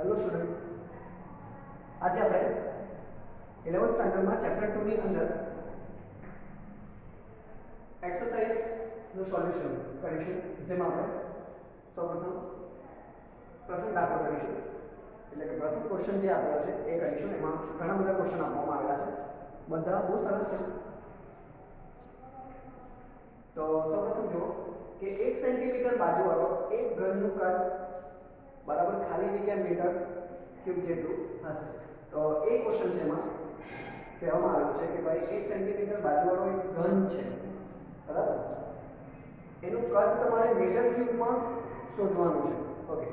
Hello student, આજે આપણે 11th સ્ટાન્ડર્ડમાં chapter 2 ની અંદર એક્સરસાઇઝનું સોલ્યુશન કરીશું, જેમાં આપણે સૌપ્રથમ પ્રથમ દાખલો કરીશું, એટલે કે પ્રથમ ક્વેશ્ચન જે આપેલો છે એ કરીશું. એમાં ઘણા બધા ક્વેશ્ચન આપવામાં આવેલા છે, બધા બહુ સરસ છે. તો સૌપ્રથમ જુઓ કે 1 સેન્ટીમીટર બાજુવાળો એક ઘનનું કદ બરાબર ખાલી જગ્યા મીટર ક્યુબ જેટલું હશે. તો એ ક્વેશ્ચન છે, એમાં કહેવામાં આવ્યું છે કે ભાઈ 1 સેન્ટીમીટર બાજુવાળો એક ઘન છે, બરાબર, એનું કદ તમારે મીટર ક્યુબમાં શોધવાનું છે. ઓકે,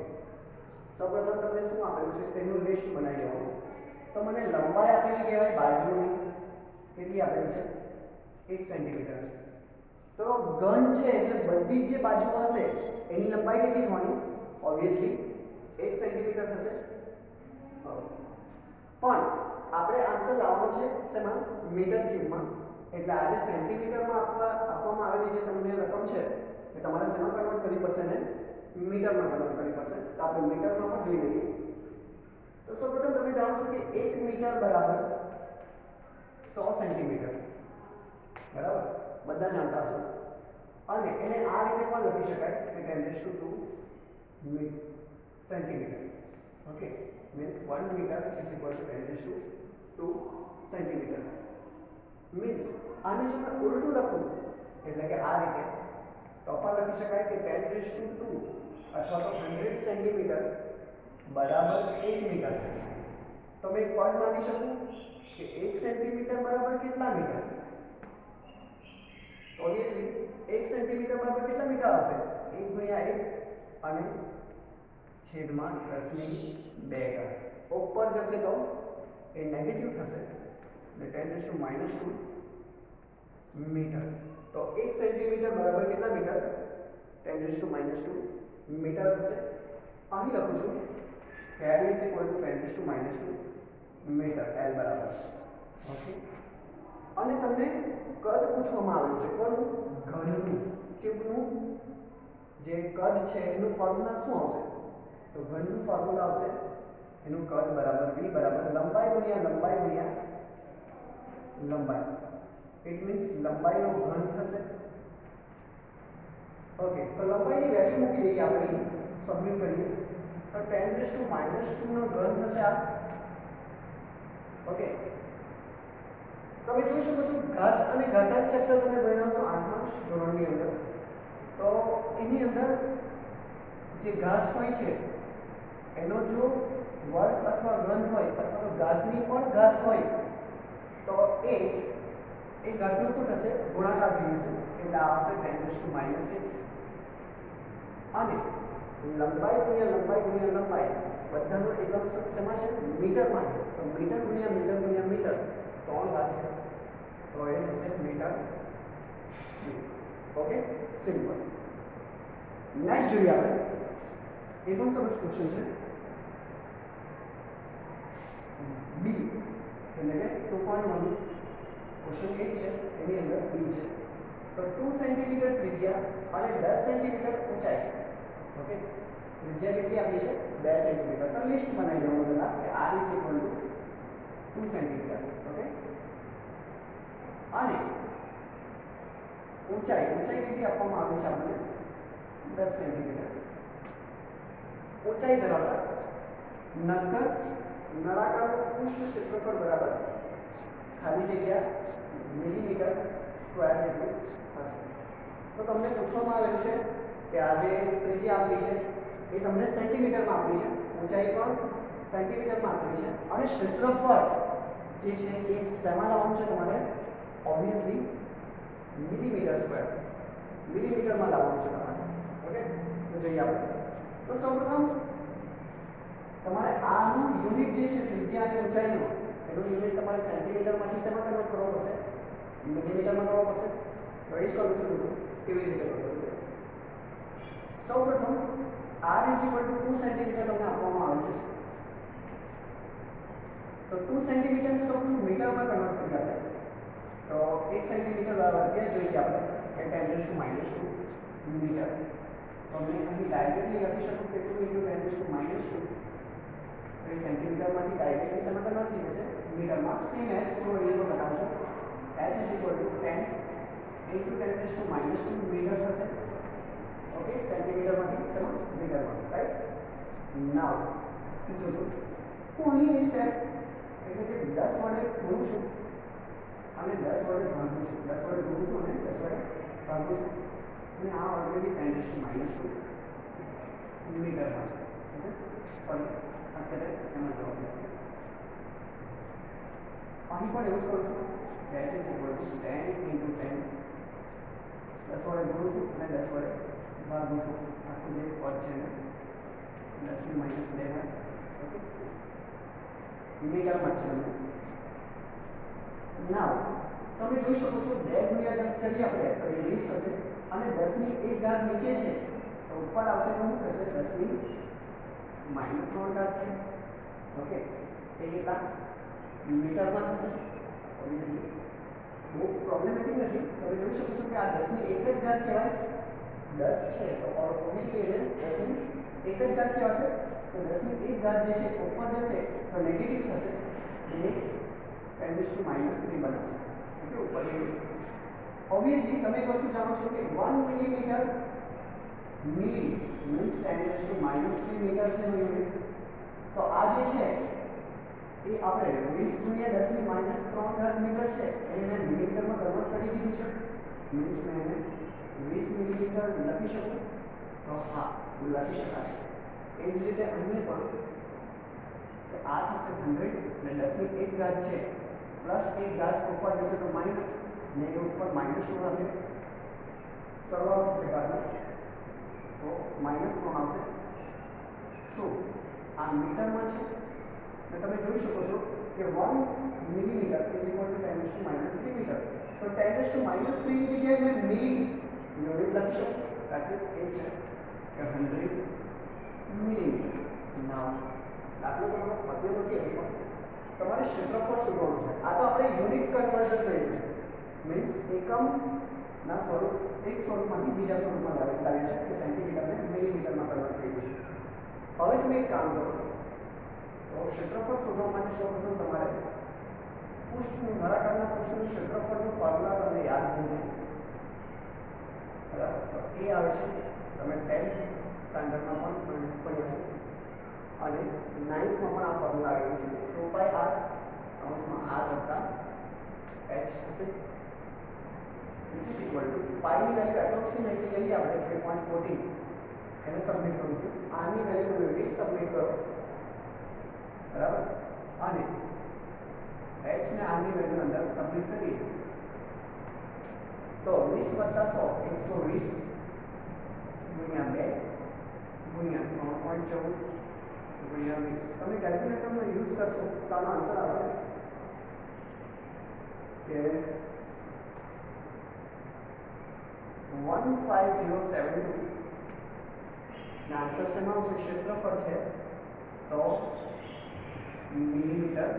સૌપ્રથમ તમને શું આપેલું છે તેનું લિસ્ટ બનાવી દેવાનું. તો મને લંબાઈ આપેલી કહેવાય બાજુની, કેટલી આપેલી છે? 1 સેન્ટીમીટર. તો ઘન છે એટલે બધી જે બાજુ હશે એની લંબાઈ કેટલી થવાની? ઓબ્વિયસલી 1 સેન્ટીમીટર થશે. પણ આપણે આન્સર લાવવાનો છે શેમાં? મીટર ક્યુબમાં. એટલે આજે સેન્ટીમીટરમાં આપવામાં આવેલી જે તમને રકમ છે એ તમારે શેમાં કન્વર્ટ કરવી પડશે ને? મીટરમાં કન્વર્ટ કરવી પડશે. તો આપણે મીટરમાં પણ જોઈ લઈએ. તો સૌપ્રથમ તમે જાણો છો કે 1 મીટર બરાબર 100 સેન્ટીમીટર, બરાબર, બધા જાણતા હશો. અને એને આ રીતે પણ લખી શકાય કે 10⁻² centimetre. Okay, means 1 metre is equal to 10⁻² centimetre. Means આને જો मैं ઉલટું લખું એટલે કે આ રીતે, તો પણ લખી શકાય કે 10⁻² અથવા તો 100 સેન્ટીમીટર બરાબર 1 મીટર. તો મેં એક પદ માની શકું કે 1 સેન્ટીમીટર બરાબર કેટલા મીટર? ઓબ્વિયસલી 1 સેન્ટીમીટર બરાબર કેટલા મીટર આવશે? 1 ગુણ્યા 1 અને છેદમાં 10⁻². ઉપર જશે તો એ નેગેટિવ થશે એટલે 10⁻² મીટર. તો 1 સેન્ટીમીટર બરાબર કેટલા મીટર? 10⁻² મીટર થશે. અહીં લખું છું કે L is equal to 10⁻² metre, L બરાબર. ઓકે, અને તમને કદ પૂછવામાં આવ્યું છે, કોનું? ઘનનું. ક્યુબનું જે કદ છે એનું ફોર્મ્યુલા શું આવશે? તો ઘનનું ફોર્મ્યુલા આવશે એનું કદ બરાબર v બરાબર લંબાઈ ગુણ્યા લંબાઈ ગુણ્યા લંબાઈ. ઇટ મીન્સ લંબાઈનો ઘન થશે. ઓકે, તો લંબાઈની વેલ્યુ મૂકી દઈએ આપણે, સબમિટ કરીએ. તો 10⁻² નો ઘન થશે આ. ઓકે, તમે જોઈ શકો છો ઘાત અને ઘાતાંક ચેપ્ટર તમે ભણ્યા છો 8મા ધોરણની અંદર. તો એની અંદર જે ઘાત હોય છે એનો જો વર્ગ અથવા ઘન હોય અથવા તો ઘાતની પણ ઘાત હોય તો એ ઘાતનો શું થશે? ગુણાકાર થઈ જશે. એટલે આવશે 10⁻⁶. અને લંબાઈ ગુણ્યા લંબાઈ ગુણ્યા લંબાઈ બધાનો એકમ શેમાં છે? મીટરમાં છે. તો મીટર ગુણ્યા મીટર ગુણ્યા મીટર 3 ઘાત છે, તો એ થશે મીટર. Okay, simple. નેક્સ્ટ જોઈએ આપણે, એ પણ સરસ ક્વેશ્ચન છે. બી એટલે કે 2.1 ક્વેશ્ચન 8 છે, એની અંદર બી છે. તો 2 સેન્ટીમીટર ત્રિજ્યા અને 10 સેન્ટીમીટર ઊંચાઈ. ઓકે, ત્રિજ્યા કેટલી આપી છે? 2 સેન્ટીમીટર. તો લિસ્ટ બનાવી દઉં બધા કે r is equal two 2 centimetre. Okay, અને ઊંચાઈ કેટલી આપવામાં આવી છે આપણને? 10 સેન્ટીમીટર. ઊંચાઈ ધરાવતા નળાકારનું પૃષ્ઠ ક્ષેત્રફળ બરાબર ખાલી જગ્યા મિલીમીટર સ્ક્વેર જેટલું હશે. તો તમને પૂછવામાં આવેલું છે કે આ જે ત્રિજ્યા આપી છે એ તમને સેન્ટીમીટરમાં આપી છે, ઊંચાઈ પણ સેન્ટીમીટરમાં આપેલી છે, અને ક્ષેત્રફળ જે છે એ શેમાં લાવવાનું છે તમારે? ઓબ્વિયસલી મિલીમીટર સ્ક્વેર, મિલીમીટરમાં લાવવાનું છે તમારે. ઓકે, તો જોઈએ આપણે. તો સૌપ્રથમ તમારે આનું યુનિટ જે છે ત્રિજ્યા અને ઊંચાઈનો, એનું યુનિટ તમારે સેન્ટીમીટરમાંથી શેમાં કન્વર્ટ કરવો પડશે? મિલીમીટરમાં કરવો પડશે. તો એ જ કરું છું હું. કેવી રીતે કરવું? સૌપ્રથમ r is equal two 2 centimetre તમને આપવામાં આવે છે. તો 2 સેન્ટીમીટરને સૌપ્રથમ મીટરમાં કન્વર્ટ કરી આપણે. તો 1 સેન્ટીમીટર બરાબર કેટલું જોઈએ આપણે? કે 10⁻² મીટર. તો મેં અહીં ડાયરેક્ટલી લખી શકું કે 2 × 10⁻². तो ये સેન્ટીમીટરમાંથી ડાયરેક્ટ દિશામાં કન્વર્ટ થઈ જશે મીટરમાં સેમ એઝ તો એ તો લગાવજો h is equal to 10 into 10 raised to minus 2 metre થશે ઓકે સેન્ટીમીટરમાંથી સમજ મીટરમાં રાઈટ નાઉ જો હું અહીં એ સ્ટેપ એટલે કે 10 વડે ગુણું છું અને 10 વડે ભાગું છું 10 વડે ગુણું છું અને 10 વડે ભાગું છું અને આ ઓલરેડી 10 raised to minus 2 મીટરમાં છે ઓકે પણ અત્યારે એમાં જવાબ નથી અહીં પણ એવું જ કરું છું h is equal to 10 into 10 10 વડે ગુણું છું અને 10 વડે ભાગું છું આખું જે પદ છે ને 10 ની માઇનસ 2 હોય ઓકે મીટરમાં છે નાઉ તમે જોઈ શકો છો 2 ગુણ્યા 10 કરીએ આપણે તો એ 20 થશે અને 10 ની એક ઘાત નીચે છે તો ઉપર આવશે તો શું થશે 10 ની માઇનસ 3 ઘાત છે ઓકે એ કેટલા મીટરમાં થશે બહુ પ્રોબ્લેમેટિક નથી તમે જોઈ શકો છો કે આ 10 ની એક જ ઘાત કહેવાય 10 છે તો ઓબ્વિયસલી એને 10 ની એક જ ઘાત કહેવાશે તો 10 ની એક ઘાત જે છે ઉપર જશે તો નેગેટિવ થશે એટલે 10 raised to minus 3 બનશે ઓકે ઉપર ઓબ્વિયસલી તમે એક વસ્તુ જાણો છો કે 1 millimetre milli means 10 raised to minus 3 metre છે નો યુનિટ તો આ જે છે એ આપણે 20 ગુણ્યા 10 ની માઇનસ 3 ઘાત મીટર છે એને મેં મિલીમીટરમાં કન્વર્ટ કરી દીધું છે મીન્સ મેં એને 20 મિલીમીટર લખી શકું તો હા લખી શકાશે એ જ રીતે અહીંયા પણ કે આ થશે 100 અને 10 ની એક ઘાત છે પ્લસ એક ઘાત ઉપર જશે તો માઇનસ ને એ ઉપર માઇનસ શું હશે સરવાળો થશે ઘાતનો તો માઇનસ 3 આવશે શું આ મીટરમાં છે तो તમે જોઈ શકો છો કે 1 millimetre is equal to 10 raised to minus 3 metre તો 10 raised to minus 3 ની જગ્યાએ મેં મિલી યુનિટ લખી શકું ધેટ્સ ઇટ એ છે કે 100 મિલીમીટર નાઉ દાખલો તમારો પદ્ય તો કે તમારે ક્ષેત્રફળ શોધવાનું છે આ તો આપણે યુનિટ કન્વર્ઝન કર્યું છે મીન્સ એકમ ના સ્વરૂપ એક સ્વરૂપમાંથી બીજા સ્વરૂપમાં લાવ્યા છે કે સેન્ટીમીટરને મિલીમીટરમાં કન્વર્ટ કર્યું છે હવે તમે એક કામ કરો તો ક્ષેત્રફળ શોધવા માટે સૌપ્રથમ તમારે પૃષ્ઠનું નળાકારના પૃષ્ઠનું ક્ષેત્રફળનું ફોર્મ્યુલા તમને યાદ હોવું બરાબર તો એ આવે છે તમે 10th સ્ટાન્ડર્ડમાં પણ ભણ્યો છો અને 9thમાં પણ આ ફોર્મ્યુલા આવેલું છે 2πr કૌંસમાં r વત્તા h થશે which is equal to પાઈ ની વેલ્યુ એપ્રોક્સિમેટલી લઈએ આપણે 3.14 એને સબમિટ કરું છું આની વેલ્યુ તમે 20 સબમિટ કરો બરાબર અને h ને r ની વેલ્યુ અંદર સબમિટ કરીએ તો 20 વત્તા 100 120 ગુણ્યા 2 ગુણ્યા 3.14 ગુણ્યા 20 તમે કેલ્ક્યુલેટરનો યુઝ કરશો તો આનો આન્સર આવશે કે 15072 ના આન્સર શેમાં આવશે ક્ષેત્રફળ છે તો મિલીમીટર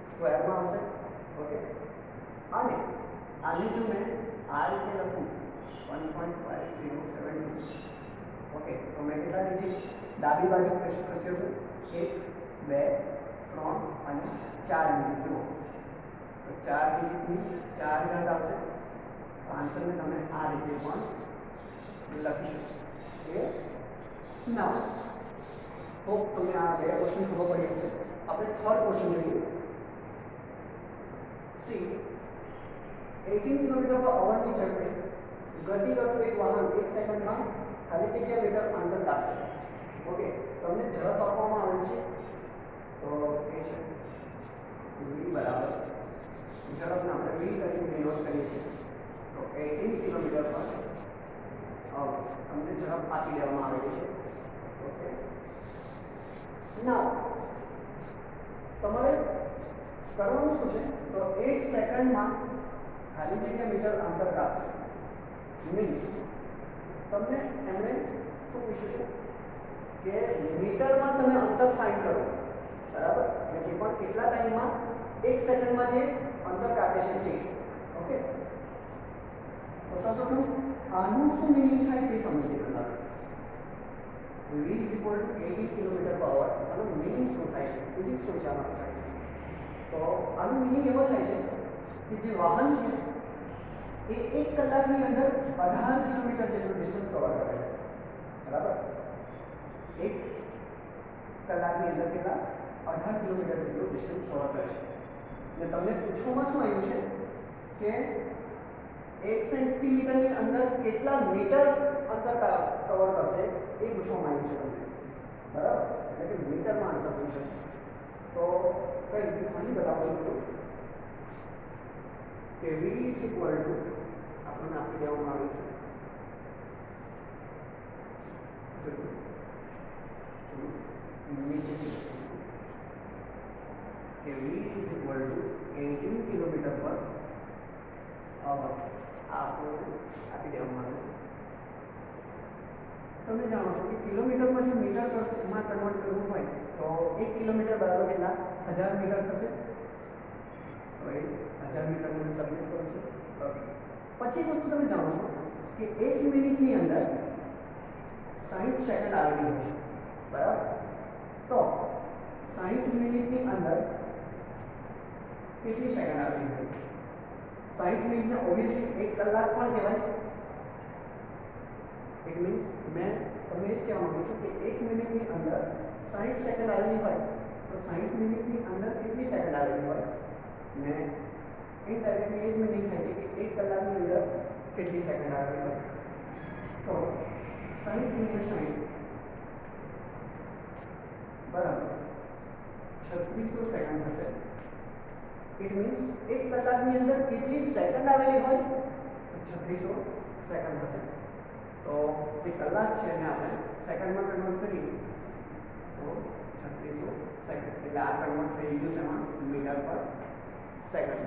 સ્ક્વેરમાં આવશે ઓકે અને આને જો મેં આ રીતે લખું 1.5072 ઓકે તો મેં કેટલા ડિજિટ ડાબી બાજુ ખસેડું 1 2 3 અને 4 ડિજિટ જુઓ તો 4 ડિજિટની 4 ઘાત આવશે તો આન્સરને તમે આ રીતે પણ લખી શકો એ ના હોપ તમને આ બે ક્વેશ્ચન ખબર પડી હશે આપણે થર્ડ ક્વેશ્ચન જોઈએ સી 18 કિલોમીટર પર અવરની ઝડપે ગતિ કરતું એક વાહન 1 સેકન્ડમાં ખાલી જગ્યા મીટર અંતર કાપશે ઓકે તમને ઝડપ આપવામાં આવેલ છે તો એ છે v બરાબર ઝડપને આપણે v તરીકે ડિનોટ કરીએ છીએ તો 18 કિલોમીટર પર તમને ઝડપ આપી દેવામાં આવેલી છે ઓકે ના તમારે કરવાનું શું છે તો 1 સેકન્ડમાં ખાલી જગ્યા મીટર અંતર કાપશે મીન્સ તમને એમણે શું પૂછ્યું છે કે મીટરમાં તમે અંતર ફાઇન્ડ કરો બરાબર એટલે કે પણ કેટલા ટાઈમમાં 1 સેકન્ડમાં જે અંતર કાપે છે તે ઓકે તો સૌપ્રથમ આનું શું મીનિંગ થાય તે સમજીએ પહેલા v is equal to 80 km/h આનું મીનિંગ શું થાય ફિઝિક્સ શું છે આમાં? તો આનું મિનિંગ એવો થાય છે કે જે વાહન છે એ 1 કલાકની અંદર 18 કિલોમીટર જેટલું ડિસ્ટન્સ કવર કરે છે, બરાબર? 1 કલાકની અંદર કેટલા 18 કિલોમીટર જેટલું ડિસ્ટન્સ કવર કરે છે. અને તમને પૂછવામાં શું આવ્યું છે કે 1 સેન્ટીમીટરની અંદર કેટલા મીટર અંતર કવર કરશે એ પૂછવામાં આવ્યું છે તમને, બરાબર? એટલે કે મીટરમાં આન્સર પૂછશે. તો કઈ રીતે ખાલી બતાવું છું કે v ઇઝ ઇક્વલ ટુ આપણને આપી દેવામાં આવ્યું છે કે v is equal two 18 kilometre પર અવર આપણને આપી દેવામાં આવ્યું છે. તમે જાણો છો કે કિલોમીટરમાંથી મીટરમાં કન્વર્ટ કરવું હોય તો 1 કિલોમીટર બરાબર કેટલા 1000 મીટર થશે. તો એ 1000 મીટરને સબમિટ કરું છું. ઓકે, પછી વસ્તુ તમે જાણો છો કે 1 મિનિટની અંદર 60 સેકન્ડ આવેલી હોય છે, બરાબર? તો 60 મિનિટની અંદર કેટલી સેકન્ડ આવેલી હોય? 60 મિનિટને ઓબ્વિયસલી 1 કલાક પણ કહેવાય. ઇટ મીન્સ મેં તમને એ જ કહેવા માંગુ છું કે 1 મિનિટની અંદર 60 સેકન્ડ આવેલી હોય તો 60 મિનિટની અંદર કેટલી સેકન્ડ આવેલી હોય? ને ઇનડાયરેક્ટલી એ જ મિનિંગ થાય છે કે 1 કલાકની અંદર કેટલી સેકન્ડ આવેલી હોય. તો 60 ગુણ્યા 60 બરાબર 3600 સેકન્ડ થશે. ઇટ મીન્સ 1 કલાકની અંદર કેટલી સેકન્ડ આવેલી હોય? 3600 સેકન્ડ થશે. તો જે કલાક છે એને આપણે સેકન્ડમાં કન્વર્ટ કરીએ તો 3600 સેકન્ડ, એટલે આ કન્વર્ટ થઈ ગયું છે એમાં મીટર પર સેકન્ડ.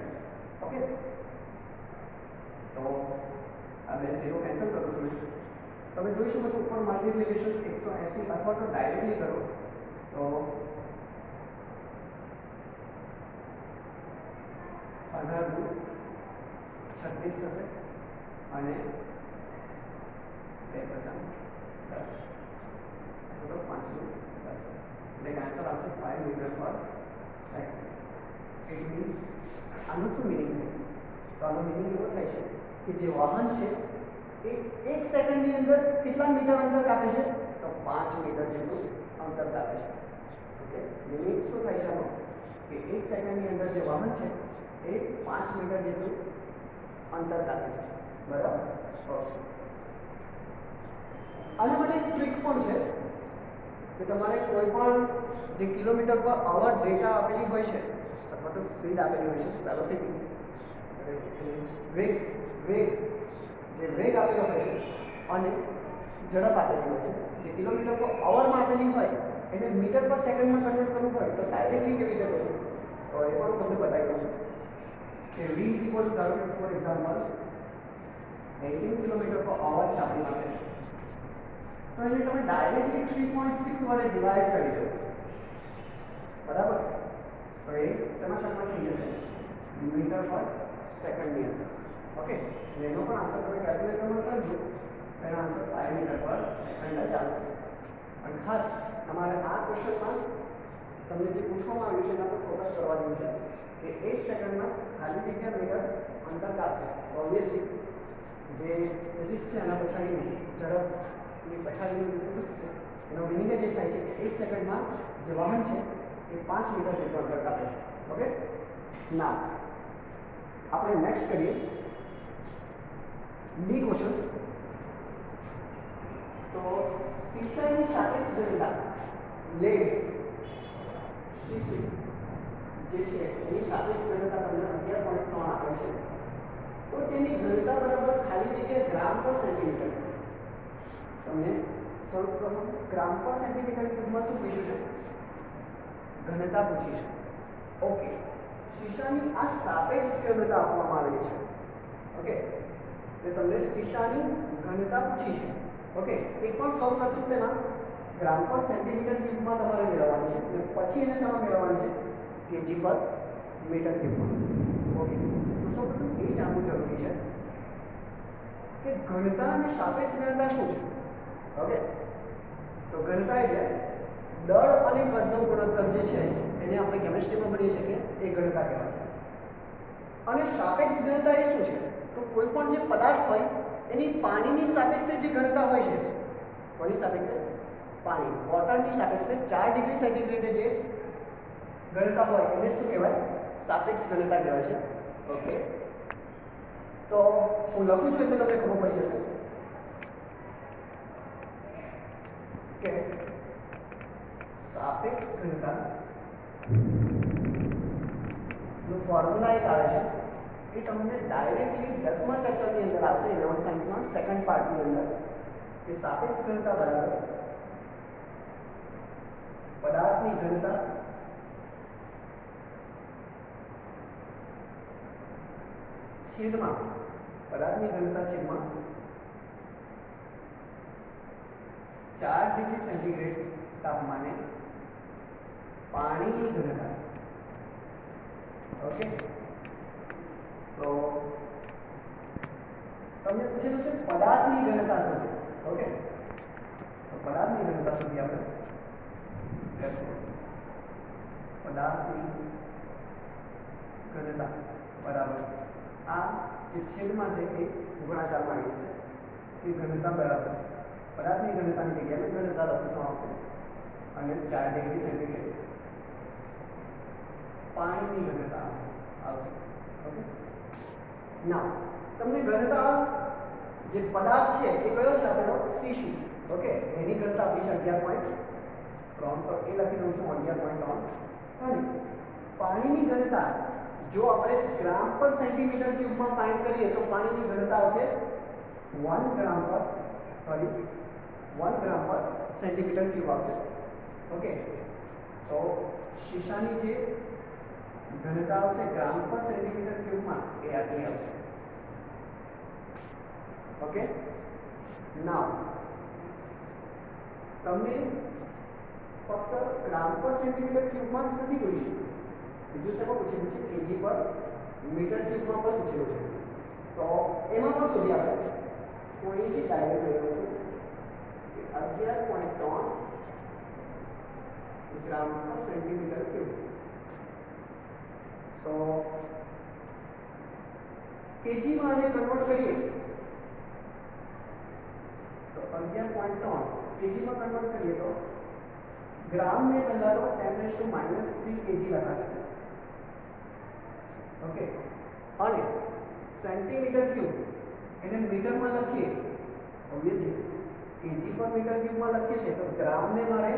ઓકે, તો આ બે ઝીરો કેન્સલ કરું છું. તમે જોઈ શકો છો ઉપર મલ્ટીપ્લિકેશન 180 અથવા તો ડાયરેક્ટલી કરો તો 18 36 થશે અને 2 50 10 તો 510, એટલે આન્સર આવશે 5 મીટર પર સેકન્ડ. ઇટ મીન્સ આનું શું મિનિંગ છે? તો આનો મિનિંગ એવો થાય છે કે જે વાહન છે એ 1 સેકન્ડની અંદર કેટલા મીટર અંતર કાપે છે? તો 5 મીટર જેટલું અંતર કાપે છે. ઓકે, મિનિંગ શું થાય છે આનો કે 1 સેકન્ડની અંદર જે વાહન છે એ 5 મીટર જેટલું અંતર કાપે છે, બરાબર? ઓકે, આના માટે એક ટ્રીક પણ છે કે તમારે કોઈ પણ જે કિલોમીટર પર અવર ડેટા આપેલી હોય છે અથવા તો સ્પીડ આપેલી હોય છે, વેલોસિટી વેગ જે વેગ આપેલો હોય છે અને ઝડપ આપેલી હોય છે, જે કિલોમીટર પર અવરમાં આપેલી હોય એને મીટર પર સેકન્ડમાં કન્વર્ટ કરવું હોય તો ડાયરેક્ટલી કેવી રીતે કરવું? તો એ પણ તમને બતાવી દઉં છું કે v ઇઝ ઇક્વલ ટુ ધારો કે ફોર એક્ઝામ્પલ 18 કિલોમીટર પર અવર છે આપણી પાસે, તો એને તમે ડાયરેક્ટલી 3.6 વડે ડિવાઈડ કરી દો, બરાબર? તો એ શેમાં કન્વર્ટ થઈ જશે? મીટર પર સેકન્ડની અંદર. ઓકે, એનો પણ આન્સર તમે કેલ્ક્યુલેટરમાં કરજો, એનો આન્સર 5 મીટર પર સેકન્ડ જ આવશે. અને ખાસ તમારે આ ક્વેશ્ચનમાં તમને જે પૂછવામાં આવ્યું છે એના પર ફોકસ કરવા જેવું છે કે 1 સેકન્ડમાં ખાલી જગ્યા મીટર અંતર કાપશે. ઓબ્વિયસલી જે ફિઝિક્સ છે એના પછાડીનું ઝડપની પછાડીનું ફિઝિક્સ છે એનો મિનિંગ જ એ થાય છે કે 1 સેકન્ડમાં જે વાહન છે એ 5 મીટર જેટલું અંતર કાપે છે. ઓકે, ના આપણે નેક્સ્ટ કરીએ ડી ક્વેશ્ચન. તો સિંચાઈની સાપેક્ષ ઘનતા લેડ શીશી જે છે એની સાપેક્ષ ઘનતા તમને 11.3 આપેલ છે. તો તેની ઘનતા બરાબર ખાલી જગ્યા ગ્રામ પર સેન્ટીમીટર. તમને સૌપ્રથમ ગ્રામ પર સેન્ટીમીટર ક્યુબમાં શું પૂછ્યું છે? ઘનતા પૂછી છે. ઓકે, શીશાની આ સાપેક્ષ ઘનતા આપવામાં આવેલી છે. ઓકે, એટલે તમને શીશાની ઘનતા પૂછી છે. ઓકે, એ પણ સૌપ્રથમ શેમાં? ગ્રામ પર સેન્ટીમીટર ક્યુબમાં તમારે મેળવવાની છે અને પછી એને શેમાં મેળવવાની છે? કેજી પર મીટર ક્યુબમાં. ઓકે, તો સૌપ્રથમ એ જાણવું જરૂરી છે કે ઘનતા અને સાપેક્ષ ઘનતા શું છે? ઓકે, તો ઘનતા એટલે દળ અને કદનો ગુણોત્તર જે છે એને આપણે કેમિસ્ટ્રીમાં ભણીએ છીએ કે એ ઘનતા કહેવાય. અને સાપેક્ષ ઘનતા એ શું છે? તો કોઈ પણ જે પદાર્થ હોય એની પાણીની સાપેક્ષે જે ઘનતા હોય છે, કોની સાપેક્ષે? પાણી, વોટરની સાપેક્ષે 4 ડિગ્રી સેન્ટીગ્રેડે જે ઘનતા હોય એને શું કહેવાય? સાપેક્ષ ઘનતા કહેવાય છે. ઓકે, તો હું લખું છું એટલે તમને ખબર પડી જશે કે સાપેક્ષ ઘનતા નું ફોર્મ્યુલા એક આવે છે, એ તમને ડાયરેક્ટલી 10મા ચેપ્ટરની અંદર આવશે, 11th સાયન્સમાં સેકન્ડ પાર્ટની અંદર, કે સાપેક્ષ ઘનતા બરાબર પદાર્થની ઘનતા છેદમાં પદાર્થની ઘનતા છેદમાં 4 ડિગ્રી સેન્ટીગ્રેડ તાપમાને પાણીની ઘનતા. ઓકે, તો તમને પૂછેલું છે પદાર્થની ઘનતા શોધો. ઓકે, તો પદાર્થની ઘનતા શોધી આપણે. પદાર્થની ઘનતા બરાબર આ જે છેદમાં છે એ ગુણાકારમાં આવી છે, કે ઘનતા બરાબર પદાર્થની ઘનતાની જગ્યાએ ઘનતા લખીશું આપણે, અને 4 ડિગ્રી સેન્ટીગ્રેડ પાણીની ઘનતા આવશે. ઓકે, ના તમને ઘનતા જે પદાર્થ છે એ કયો છે આપણો? C2. ઓકે, એની ઘનતા આપણી છે 11.3, તો એ લખી દઉં છું 11.3. અને પાણીની ઘનતા જો આપણે ગ્રામ પર સેન્ટીમીટર ક્યુબમાં ફાઇન્ડ કરીએ તો પાણીની ઘનતા આવશે 1 ગ્રામ પર સેન્ટીમીટર ક્યુબ આવશે. ઓકે, તો શીશાની જે ઘનતા આવશે ગ્રામ પર સેન્ટીમીટર ક્યુબમાં એ આટલી આવશે. ઓકે, નાઉ તમને ફક્ત ગ્રામ પર સેન્ટીમીટર ક્યુબમાં જ નથી પૂછ્યું, બીજું શેમાં પૂછેલું છે? કેજી પર મીટર ક્યુબમાં પણ પૂછેલું છે. તો એમાં પણ શોધી આપણે કોઈથી ડાયરેક્ટ લઈ લઉં છું કે 11.3 ગ્રામ પર સેન્ટીમીટર ક્યુબ. તો કેજીમાં આને કન્વર્ટ કરીએ તો 11.3 કેજીમાં કન્વર્ટ કરીએ તો ગ્રામ में પહેલા તો 10⁻³ kg લખાશે. ઓકે, અને સેન્ટીમીટર ક્યુબ એને મીટરમાં લખીએ, ઓબ્વિયસલી કેજી પર મીટર ક્યુબમાં લખીએ છીએ તો ગ્રામને મારે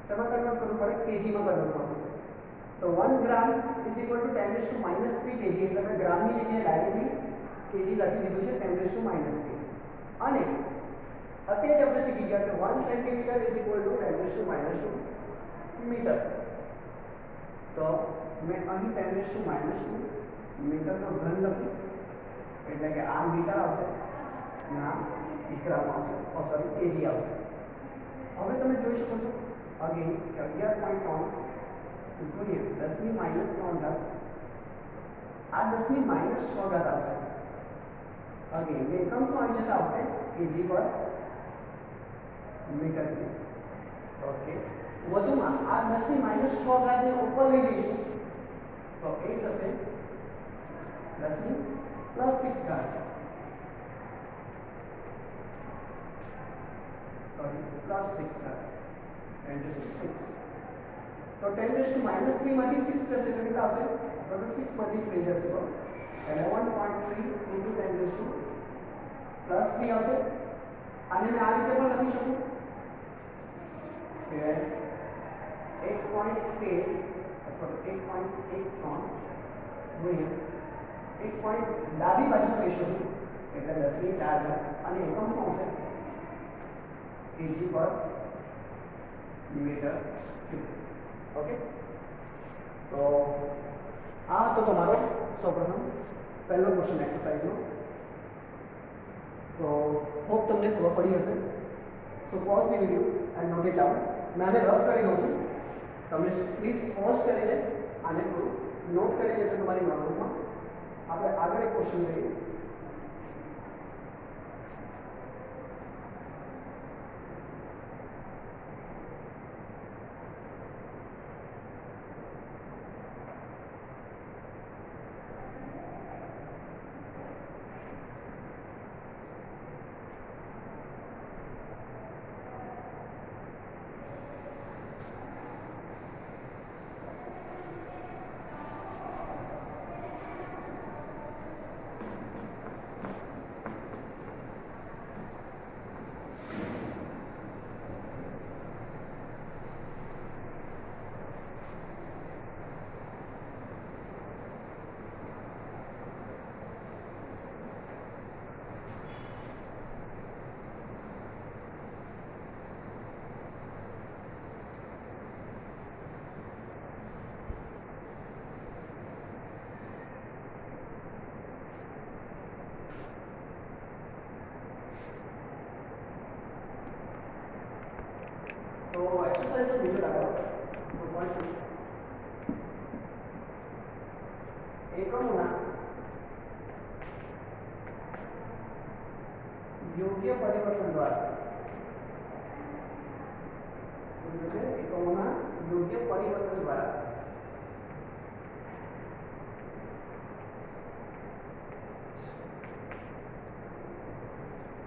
શેમાં કન્વર્ટ કરવું પડે? કેજીમાં કન્વર્ટ કરવું પડે. તો 1 ગ્રામ = 10⁻³ kg, એટલે મેં ગ્રામની જગ્યાએ ડાયરેક્ટલી કેજી લખી દીધું છે 10⁻³. અને અત્યારે જ આપણે શીખી ગયા કે 1 સેન્ટીમીટર = 10⁻² મીટર. તો મેં અહીં 10⁻² મીટરનો ઘન લખ્યું, એટલે કે આ મીટર આવશે, ના ગ્રામ આવશે, સોરી કેજી આવશે. હવે તમે જોઈ શકો છો અગેન કે 11.3 ગુણ્યા 10⁻³ આ 10⁻6 આવશે. અગેન એકમ શું આવી જશે આપણે? કેજી પર મીટર ક્યુબ. ઓકે, વધુમાં આ 10⁻6 ને ઉપર લઈ જઈશું તો એ થશે 10⁻6 સોરી +6 10⁻6. તો 10⁻³ માંથી 6 જશે તો કેટલા આવશે? તો 6 માંથી 3 જશે તો 11.3 × 10⁻3 આવશે. આને મેં આ રીતે પણ લખી શકું કે 1.13 અથવા 1.13 ગુણ્યા 1. ડાબી બાજુ કહીશું એટલે 10⁻4 અને એકમ શું આવશે? કેજી પર મીટર ક્યુબ. ઓકે, તો આ હતો તમારો સૌપ્રથમ પહેલો ક્વેશ્ચન એક્સરસાઇઝનો. તો હોપ તમને ખબર પડી હશે. So pause the video and note it down. મેં આને રબ કરી દઉં છું, તમે પ્લીઝ પોઝ કરીને આને થોડું નોટ કરી લેજો તમારી નોટબુકમાં. આપણે આગળ એક ક્વેશ્ચન લઈએ. તો એક્સરસાઇઝ નો બીજો દાખલો 2.2 એકમોના યોગ્ય પરિવર્તન દ્વારા એકમોના યોગ્ય પરિવર્તન દ્વારા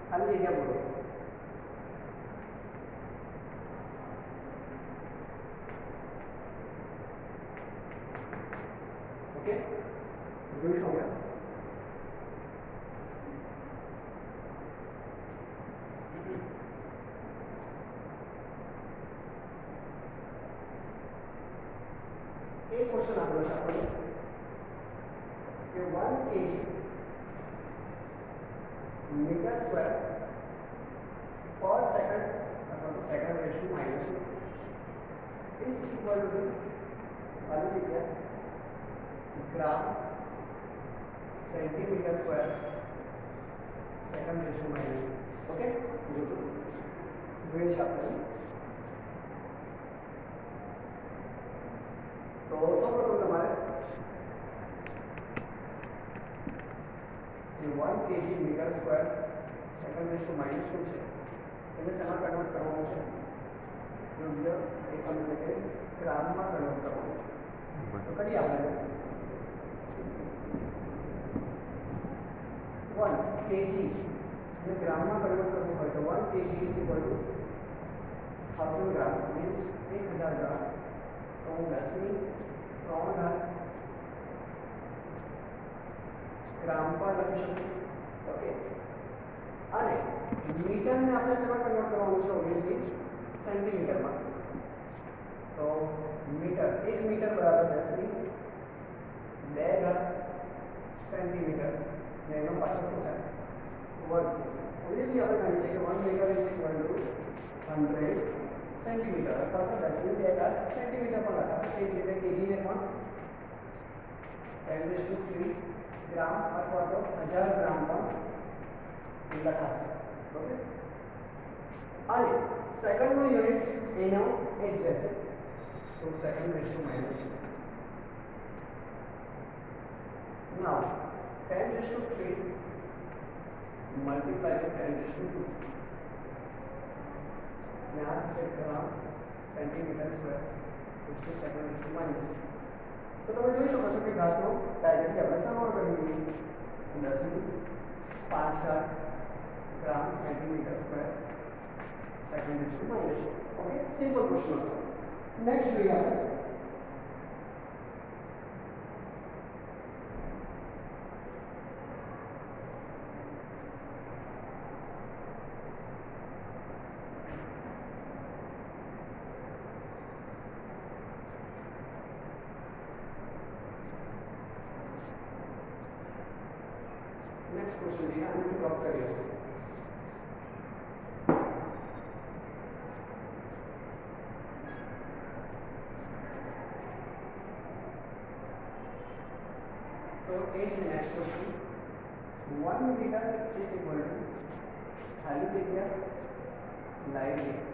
ખાલી જગ્યા બોલો ઓકે જોઈશું આપણે एक क्वेश्चन आपको आपको कि 1 kg मीटर स्क्वायर पर सेकंड अथवा तो second ratio minus is equal to वाली जगह gram centimetre square second ratio minus okay जो वेट शाफ्ट तो સૌપ્રથમ તમારે જે 1 kg metre square second ratio minus શું છે એને શેમાં કન્વર્ટ કરવાનું છે યોગ્ય એકમ એટલે કે ગ્રામમાં કન્વર્ટ કરવાનું છે તો કરીએ આપણે 1 kg એને ગ્રામમાં કન્વર્ટ કરવું હોય તો 1 kg is equal two 1000 gram means 1000 ગ્રામ तो 10 3 घात ग्राम पर लखी શકું ओके અને મીટર ને આપણે શેમાં કન્વર્ટ કરવાનું છે ઓબ્વિયસલી સેન્ટીમીટર માં તો મીટર 1 મીટર બરાબર 10 ની 2 ઘાત સેન્ટીમીટર ને એનો પાછો શું થાય વર્ગ ઓબ્વિયસલી આપણે જાણીએ છીએ કે 1 metre is equal to 100 centimetre अथवा तो 10 ની 2 ઘાત સેન્ટીમીટર પર લખાશે તે જ રીતે kg ને પણ 10⁵ ગ્રામ અથવા તો 1000 ગ્રામ પણ લખાશે ઓકે અને સેકન્ડનો યુનિટ એનો એ જ રહેશે તો second ratio minus now 10⁵ multiply by 10⁵2 यहाँ से ग्राम सेंटीमीटर स्क्वायर उसके सेकंड रेशियो माइनस तो તમે જોઈ શકો છો કે ઘાતનો ડાયરેક્ટલી આપણે સરવાળો કરી દઈએ 10 ની 5 ઘાત gram centimetre square second ratio minus okay simple question next જોઈએ આપણે नेक्स्ट क्वेश्चन दिया हमने ड्रॉप करिए तो as next question 1 metre is equal to खाली जगह लाइट